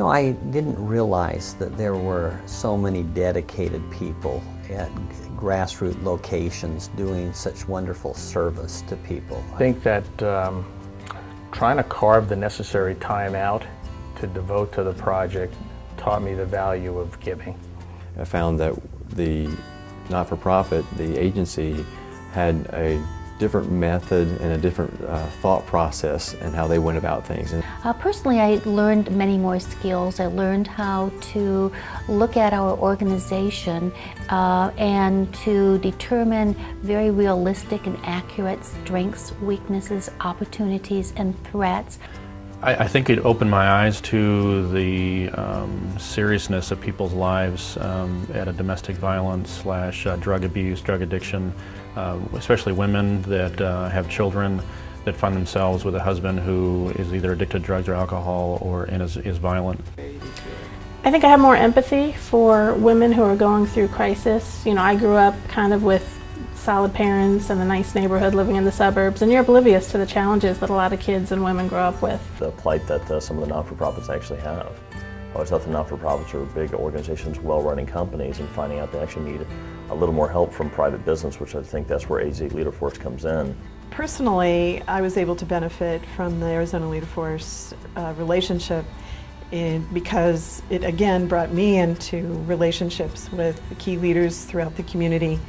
know, I didn't realize that there were so many dedicated people at grassroots locations doing such wonderful service to people. I think that trying to carve the necessary time out to devote to the project taught me the value of giving. I found that the not-for-profit, the agency, had a different method and a different thought process and how they went about things. Personally, I learned many more skills. I learned how to look at our organization and to determine very realistic and accurate strengths, weaknesses, opportunities, and threats. I think it opened my eyes to the seriousness of people's lives at a domestic violence / drug abuse, drug addiction, especially women that have children that find themselves with a husband who is either addicted to drugs or alcohol and is violent. I think I have more empathy for women who are going through crisis. You know, I grew up kind of with solid parents and a nice neighborhood living in the suburbs, and you're oblivious to the challenges that a lot of kids and women grow up with. The plight that some of the not-for-profits actually have. I always thought the not-for-profits are big organizations, well-running companies, and finding out they actually need a little more help from private business, which I think that's where AZ LeaderForce comes in. Personally, I was able to benefit from the Arizona LeaderForce relationship because it again brought me into relationships with the key leaders throughout the community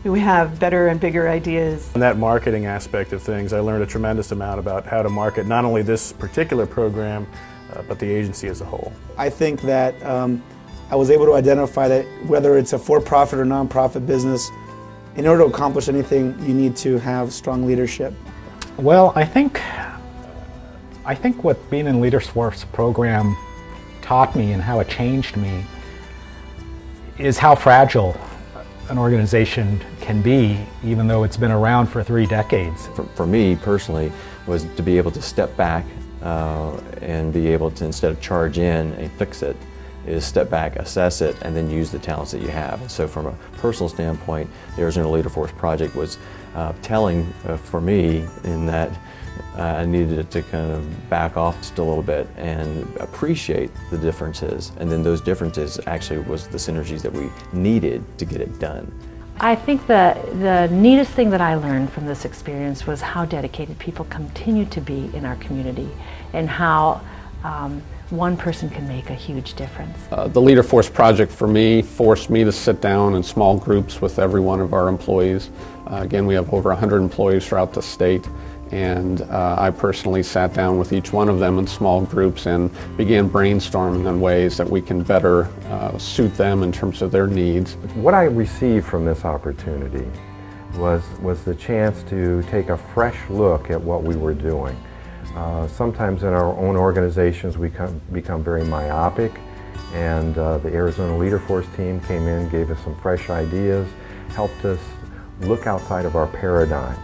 who have better and bigger ideas. In that marketing aspect of things, I learned a tremendous amount about how to market not only this particular program, but the agency as a whole. I think that I was able to identify that whether it's a for-profit or non-profit business, in order to accomplish anything, you need to have strong leadership. Well, I think what being in LeaderForce program taught me and how it changed me is how fragile an organization can be, even though it's been around for 3 decades. For me personally, was to be able to step back and be able to, instead of charge in and fix it, is step back, assess it, and then use the talents that you have. And so from a personal standpoint, the Arizona LeaderForce project was telling for me in that I needed to kind of back off just a little bit and appreciate the differences, and then those differences actually was the synergies that we needed to get it done. I think the neatest thing that I learned from this experience was how dedicated people continue to be in our community and how one person can make a huge difference. The LeaderForce project for me forced me to sit down in small groups with every one of our employees. Again, we have over 100 employees throughout the state, and I personally sat down with each one of them in small groups and began brainstorming on ways that we can better suit them in terms of their needs. What I received from this opportunity was the chance to take a fresh look at what we were doing. Sometimes in our own organizations we become very myopic, and the Arizona LeaderForce team came in, gave us some fresh ideas, helped us look outside of our paradigm.